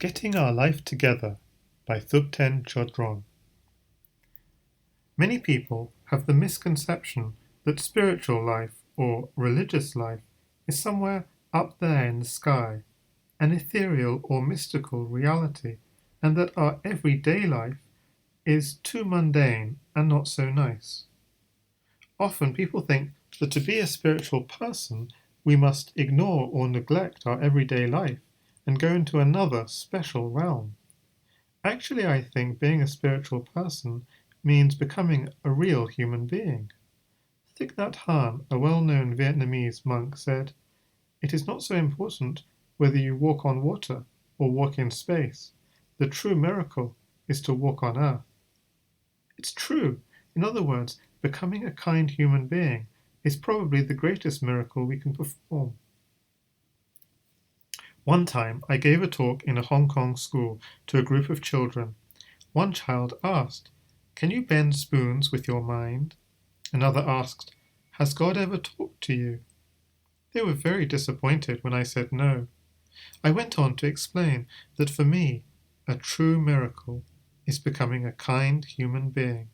Getting Our Life Together by Thubten Chodron. Many people have the misconception that spiritual life or religious life is somewhere up there in the sky, an ethereal or mystical reality, and that our everyday life is too mundane and not so nice. Often people think that to be a spiritual person we must ignore or neglect our everyday life and go into another special realm. Actually, I think being a spiritual person means becoming a real human being. Thich Nhat Hanh, a well-known Vietnamese monk, said, "It is not so important whether you walk on water or walk in space. The true miracle is to walk on earth." It's true. In other words, becoming a kind human being is probably the greatest miracle we can perform. One time I gave a talk in a Hong Kong school to a group of children. One child asked, "Can you bend spoons with your mind?" Another asked, "Has God ever talked to you?" They were very disappointed when I said no. I went on to explain that for me, a true miracle is becoming a kind human being.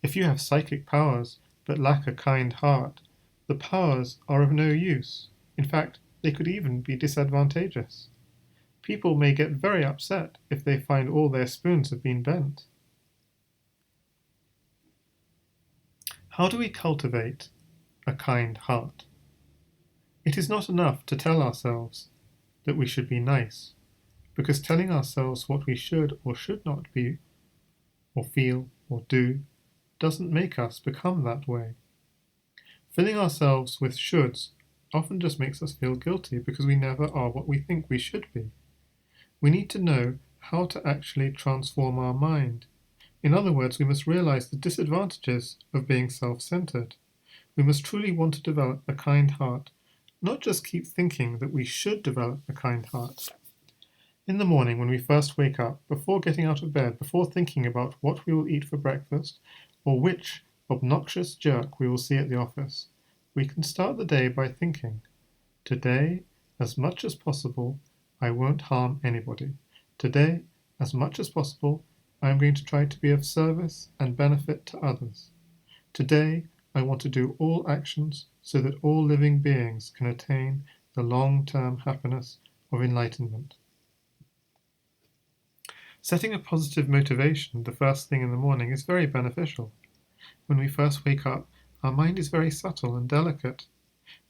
If you have psychic powers but lack a kind heart, the powers are of no use. In fact, they could even be disadvantageous. People may get very upset if they find all their spoons have been bent. How do we cultivate a kind heart? It is not enough to tell ourselves that we should be nice, because telling ourselves what we should or should not be, or feel, or do, doesn't make us become that way. Filling ourselves with shoulds often just makes us feel guilty because we never are what we think we should be. We need to know how to actually transform our mind. In other words, we must realize the disadvantages of being self-centered. We must truly want to develop a kind heart, not just keep thinking that we should develop a kind heart. In the morning when we first wake up, before getting out of bed, before thinking about what we will eat for breakfast, or which obnoxious jerk we will see at the office, we can start the day by thinking, "Today, as much as possible, I won't harm anybody. Today, as much as possible, I am going to try to be of service and benefit to others. Today, I want to do all actions so that all living beings can attain the long-term happiness of enlightenment." Setting a positive motivation the first thing in the morning is very beneficial. When we first wake up, our mind is very subtle and delicate.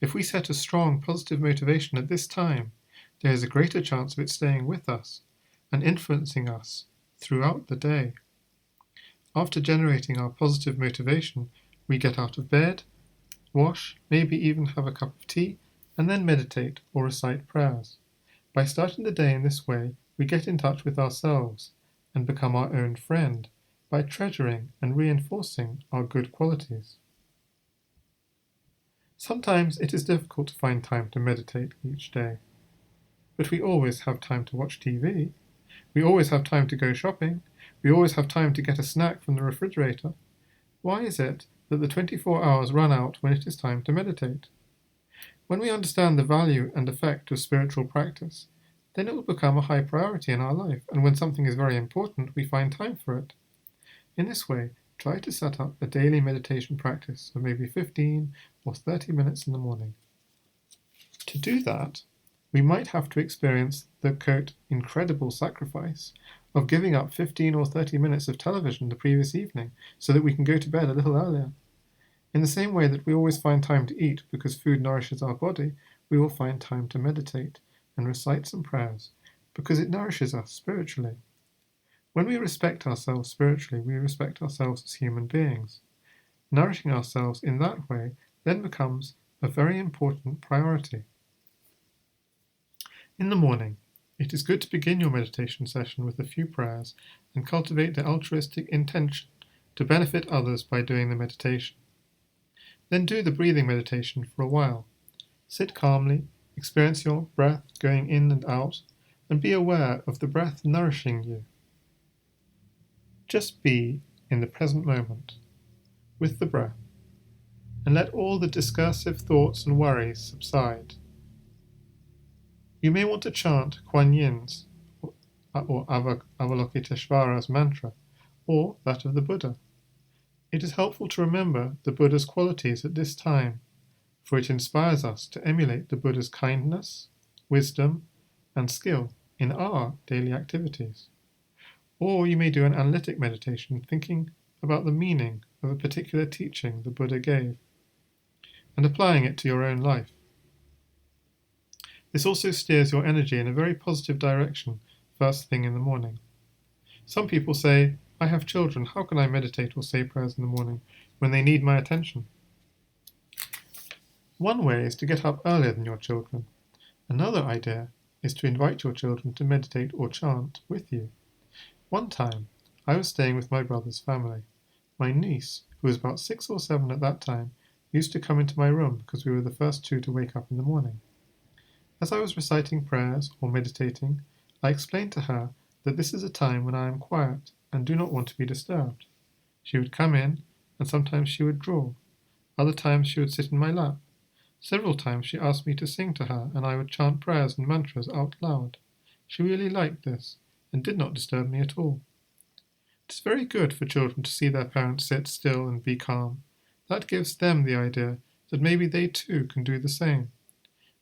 If we set a strong positive motivation at this time, there is a greater chance of it staying with us and influencing us throughout the day. After generating our positive motivation, we get out of bed, wash, maybe even have a cup of tea, and then meditate or recite prayers. By starting the day in this way, we get in touch with ourselves and become our own friend by treasuring and reinforcing our good qualities. Sometimes it is difficult to find time to meditate each day, but we always have time to watch TV, we always have time to go shopping, we always have time to get a snack from the refrigerator. Why is it that the 24 hours run out when it is time to meditate? When we understand the value and effect of spiritual practice, then it will become a high priority in our life, and when something is very important, we find time for it. In this way, try to set up a daily meditation practice of maybe 15 or 30 minutes in the morning. To do that, we might have to experience the, quote, incredible sacrifice of giving up 15 or 30 minutes of television the previous evening so that we can go to bed a little earlier. In the same way that we always find time to eat because food nourishes our body, we will find time to meditate and recite some prayers because it nourishes us spiritually. When we respect ourselves spiritually, we respect ourselves as human beings. Nourishing ourselves in that way then becomes a very important priority. In the morning, it is good to begin your meditation session with a few prayers and cultivate the altruistic intention to benefit others by doing the meditation. Then do the breathing meditation for a while. Sit calmly, experience your breath going in and out, and be aware of the breath nourishing you. Just be in the present moment, with the breath, and let all the discursive thoughts and worries subside. You may want to chant Kuan Yin's or Avalokiteshvara's mantra, or that of the Buddha. It is helpful to remember the Buddha's qualities at this time, for it inspires us to emulate the Buddha's kindness, wisdom, and skill in our daily activities. Or you may do an analytic meditation thinking about the meaning of a particular teaching the Buddha gave and applying it to your own life. This also steers your energy in a very positive direction first thing in the morning. Some people say, I have children, how can I meditate or say prayers in the morning when they need my attention? One way is to get up earlier than your children. Another idea is to invite your children to meditate or chant with you. One time, I was staying with my brother's family. My niece, who was about 6 or 7 at that time, used to come into my room because we were the first two to wake up in the morning. As I was reciting prayers or meditating, I explained to her that this is a time when I am quiet and do not want to be disturbed. She would come in, and sometimes she would draw. Other times she would sit in my lap. Several times she asked me to sing to her, and I would chant prayers and mantras out loud. She really liked this, and did not disturb me at all. It is very good for children to see their parents sit still and be calm. That gives them the idea that maybe they too can do the same.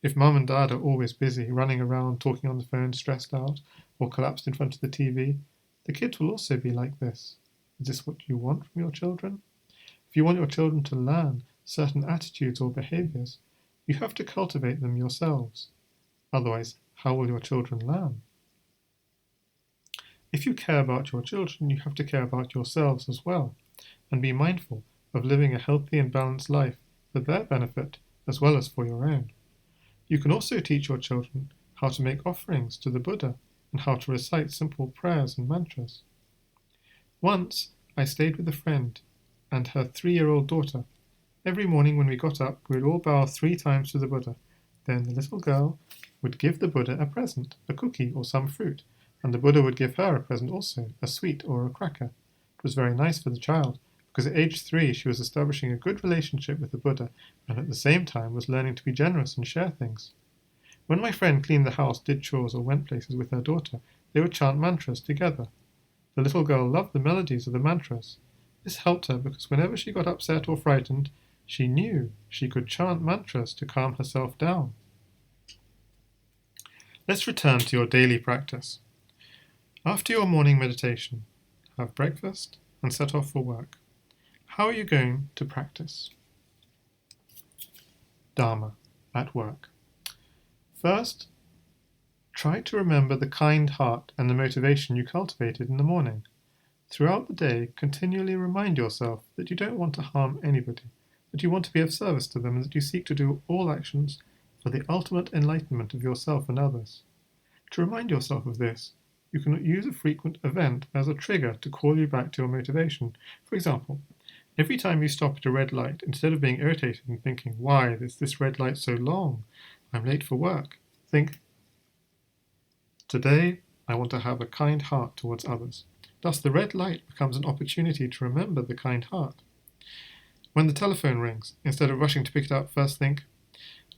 If mum and dad are always busy, running around, talking on the phone, stressed out, or collapsed in front of the TV, the kids will also be like this. Is this what you want from your children? If you want your children to learn certain attitudes or behaviors, you have to cultivate them yourselves. Otherwise, how will your children learn? If you care about your children, you have to care about yourselves as well, and be mindful of living a healthy and balanced life for their benefit as well as for your own. You can also teach your children how to make offerings to the Buddha and how to recite simple prayers and mantras. Once, I stayed with a friend and her 3-year-old daughter. Every morning when we got up, we would all bow 3 times to the Buddha. Then the little girl would give the Buddha a present, a cookie or some fruit, and the Buddha would give her a present also, a sweet or a cracker. It was very nice for the child, because at age 3 she was establishing a good relationship with the Buddha and at the same time was learning to be generous and share things. When my friend cleaned the house, did chores or went places with her daughter, they would chant mantras together. The little girl loved the melodies of the mantras. This helped her because whenever she got upset or frightened, she knew she could chant mantras to calm herself down. Let's return to your daily practice. After your morning meditation, have breakfast and set off for work. How are you going to practice? Dharma at work. First, try to remember the kind heart and the motivation you cultivated in the morning. Throughout the day, continually remind yourself that you don't want to harm anybody, that you want to be of service to them, and that you seek to do all actions for the ultimate enlightenment of yourself and others. To remind yourself of this, you can use a frequent event as a trigger to call you back to your motivation. For example, every time you stop at a red light, instead of being irritated and thinking, why is this red light so long? I'm late for work. Think, today I want to have a kind heart towards others. Thus, the red light becomes an opportunity to remember the kind heart. When the telephone rings, instead of rushing to pick it up, first think,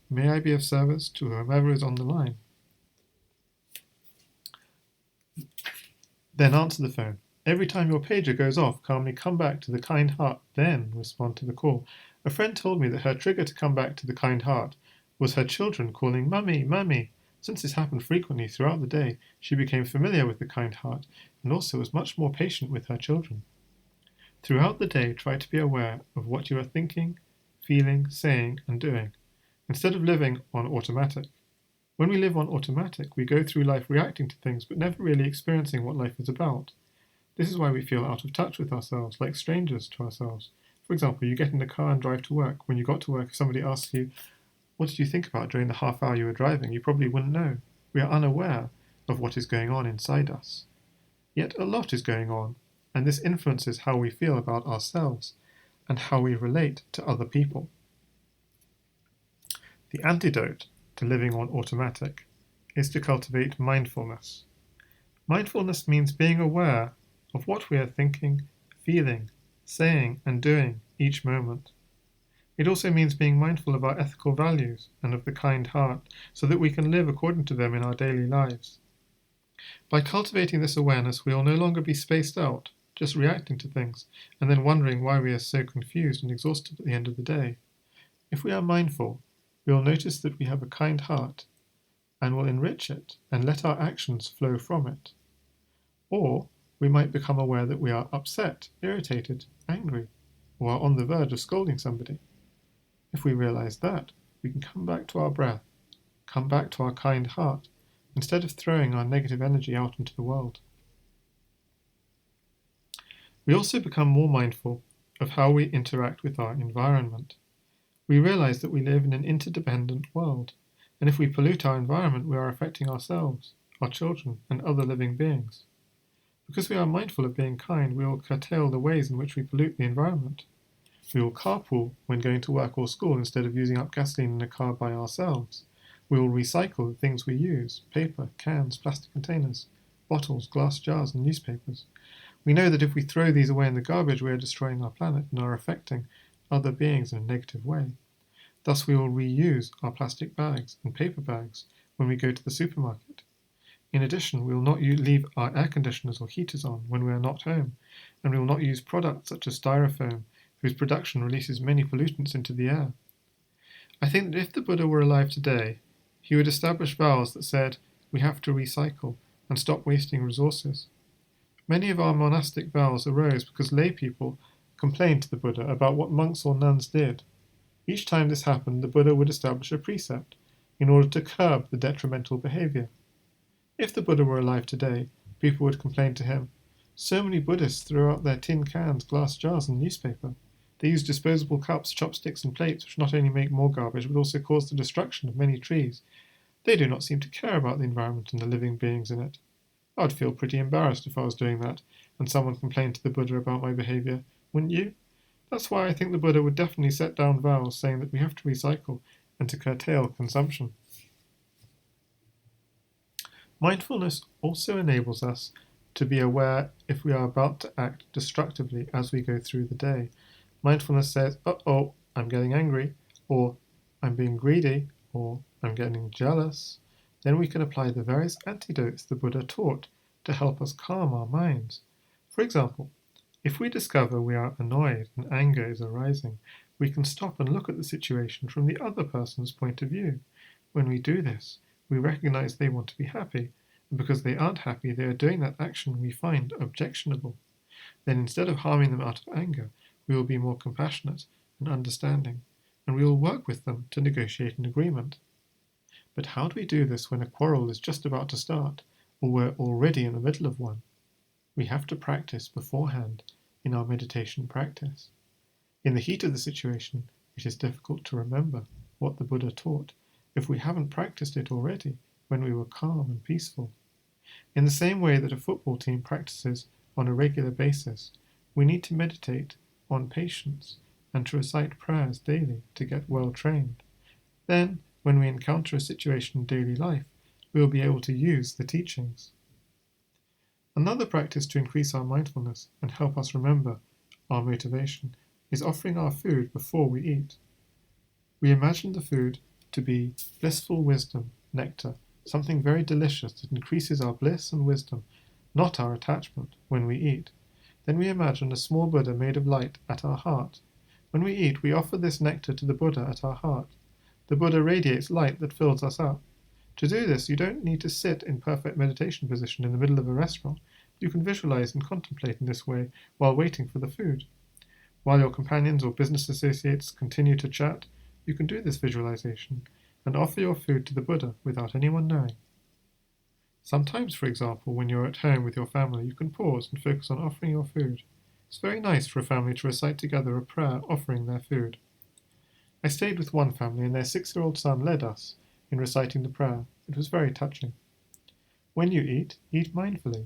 may I be of service to whomever is on the line? Then answer the phone. Every time your pager goes off, calmly come back to the kind heart, then respond to the call. A friend told me that her trigger to come back to the kind heart was her children calling, Mummy, Mummy. Since this happened frequently throughout the day, she became familiar with the kind heart and also was much more patient with her children. Throughout the day, try to be aware of what you are thinking, feeling, saying, and doing, instead of living on automatic. When we live on automatic, we go through life reacting to things but never really experiencing what life is about. This is why we feel out of touch with ourselves, like strangers to ourselves. For example, you get in the car and drive to work. When you got to work, if somebody asks you, what did you think about during the half hour you were driving? You probably wouldn't know. We are unaware of what is going on inside us. Yet a lot is going on, and this influences how we feel about ourselves and how we relate to other people. The antidote to living on automatic is to cultivate mindfulness. Mindfulness means being aware of what we are thinking, feeling, saying, and doing each moment. It also means being mindful of our ethical values and of the kind heart so that we can live according to them in our daily lives. By cultivating this awareness, we will no longer be spaced out, just reacting to things, and then wondering why we are so confused and exhausted at the end of the day. If we are mindful, we will notice that we have a kind heart, and will enrich it and let our actions flow from it. Or we might become aware that we are upset, irritated, angry, or are on the verge of scolding somebody. If we realize that, we can come back to our breath, come back to our kind heart, instead of throwing our negative energy out into the world. We also become more mindful of how we interact with our environment. We realize that we live in an interdependent world, and if we pollute our environment, we are affecting ourselves, our children, and other living beings. Because we are mindful of being kind, we will curtail the ways in which we pollute the environment. We will carpool when going to work or school instead of using up gasoline in a car by ourselves. We will recycle the things we use: paper, cans, plastic containers, bottles, glass jars, and newspapers. We know that if we throw these away in the garbage, we are destroying our planet and are affecting other beings in a negative way. Thus, we will reuse our plastic bags and paper bags when we go to the supermarket. In addition, we will not leave our air conditioners or heaters on when we are not home, and we will not use products such as styrofoam, whose production releases many pollutants into the air. I think that if the Buddha were alive today, he would establish vows that said, we have to recycle and stop wasting resources. Many of our monastic vows arose because lay people complained to the Buddha about what monks or nuns did. Each time this happened, the Buddha would establish a precept in order to curb the detrimental behavior. If the Buddha were alive today, people would complain to him, so many Buddhists throw out their tin cans, glass jars, and newspaper. They use disposable cups, chopsticks, and plates, which not only make more garbage, but also cause the destruction of many trees. They do not seem to care about the environment and the living beings in it. I would feel pretty embarrassed if I was doing that, and someone complained to the Buddha about my behavior, wouldn't you? That's why I think the Buddha would definitely set down vows saying that we have to recycle and to curtail consumption. Mindfulness also enables us to be aware if we are about to act destructively as we go through the day. Mindfulness says, uh-oh, I'm getting angry, or I'm being greedy, or I'm getting jealous. Then we can apply the various antidotes the Buddha taught to help us calm our minds. For example, if we discover we are annoyed and anger is arising, we can stop and look at the situation from the other person's point of view. When we do this, we recognize they want to be happy, and because they aren't happy, they are doing that action we find objectionable. Then instead of harming them out of anger, we will be more compassionate and understanding, and we will work with them to negotiate an agreement. But how do we do this when a quarrel is just about to start, or we're already in the middle of one? We have to practice beforehand in our meditation practice. In the heat of the situation, it is difficult to remember what the Buddha taught if we haven't practiced it already when we were calm and peaceful. In the same way that a football team practices on a regular basis, we need to meditate on patience and to recite prayers daily to get well trained. Then, when we encounter a situation in daily life, we will be able to use the teachings. Another practice to increase our mindfulness and help us remember our motivation is offering our food before we eat. We imagine the food to be blissful wisdom, nectar, something very delicious that increases our bliss and wisdom, not our attachment, when we eat. Then we imagine a small Buddha made of light at our heart. When we eat, we offer this nectar to the Buddha at our heart. The Buddha radiates light that fills us up. To do this, you don't need to sit in perfect meditation position in the middle of a restaurant. You can visualize and contemplate in this way while waiting for the food. While your companions or business associates continue to chat, you can do this visualization and offer your food to the Buddha without anyone knowing. Sometimes, for example, when you're at home with your family, you can pause and focus on offering your food. It's very nice for a family to recite together a prayer offering their food. I stayed with one family and their 6-year-old son led us in reciting the prayer. It was very touching. When you eat mindfully.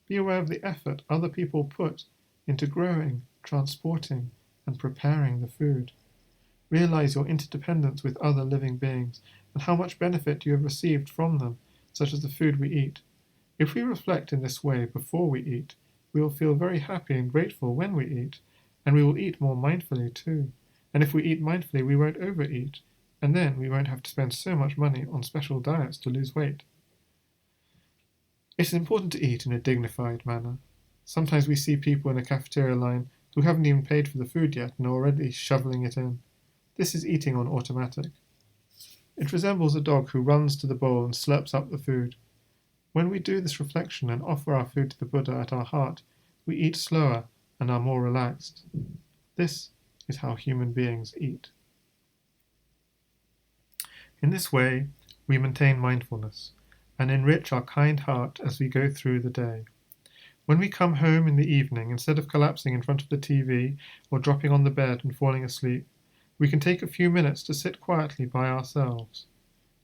Be aware of the effort other people put into growing, transporting, and preparing the food. Realize your interdependence with other living beings and how much benefit you have received from them, such as the food we eat. If we reflect in this way before we eat, we will feel very happy and grateful when we eat, and we will eat more mindfully too. And if we eat mindfully, we won't overeat, and then we won't have to spend so much money on special diets to lose weight. It is important to eat in a dignified manner. Sometimes we see people in a cafeteria line who haven't even paid for the food yet and are already shoveling it in. This is eating on automatic. It resembles a dog who runs to the bowl and slurps up the food. When we do this reflection and offer our food to the Buddha at our heart, we eat slower and are more relaxed. This is how human beings eat. In this way, we maintain mindfulness and enrich our kind heart as we go through the day. When we come home in the evening, instead of collapsing in front of the TV or dropping on the bed and falling asleep, we can take a few minutes to sit quietly by ourselves.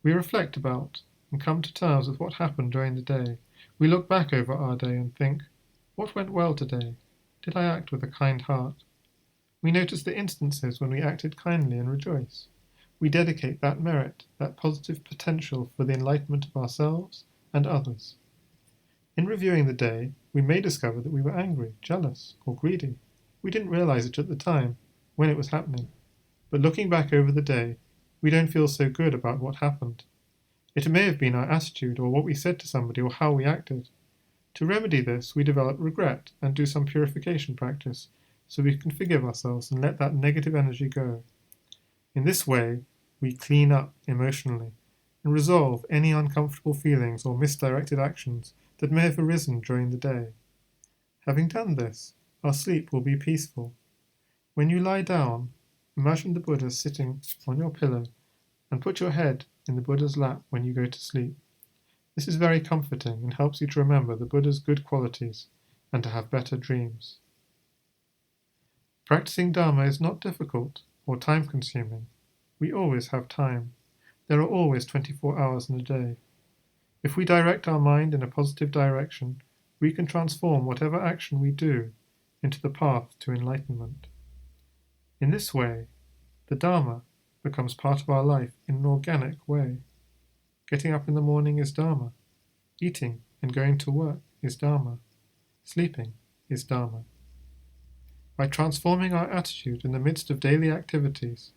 We reflect about and come to terms with what happened during the day. We look back over our day and think, what went well today? Did I act with a kind heart? We notice the instances when we acted kindly and rejoice. We dedicate that merit, that positive potential for the enlightenment of ourselves and others. In reviewing the day, we may discover that we were angry, jealous, or greedy. We didn't realize it at the time, when it was happening. But looking back over the day, we don't feel so good about what happened. It may have been our attitude or what we said to somebody or how we acted. To remedy this, we develop regret and do some purification practice so we can forgive ourselves and let that negative energy go. In this way, we clean up emotionally and resolve any uncomfortable feelings or misdirected actions that may have arisen during the day. Having done this, our sleep will be peaceful. When you lie down, imagine the Buddha sitting on your pillow and put your head in the Buddha's lap when you go to sleep. This is very comforting and helps you to remember the Buddha's good qualities and to have better dreams. Practicing Dharma is not difficult or time-consuming. We always have time. There are always 24 hours in a day. If we direct our mind in a positive direction, we can transform whatever action we do into the path to enlightenment. In this way, the Dharma becomes part of our life in an organic way. Getting up in the morning is Dharma. Eating and going to work is Dharma. Sleeping is Dharma. By transforming our attitude in the midst of daily activities,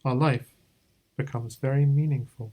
our life becomes very meaningful.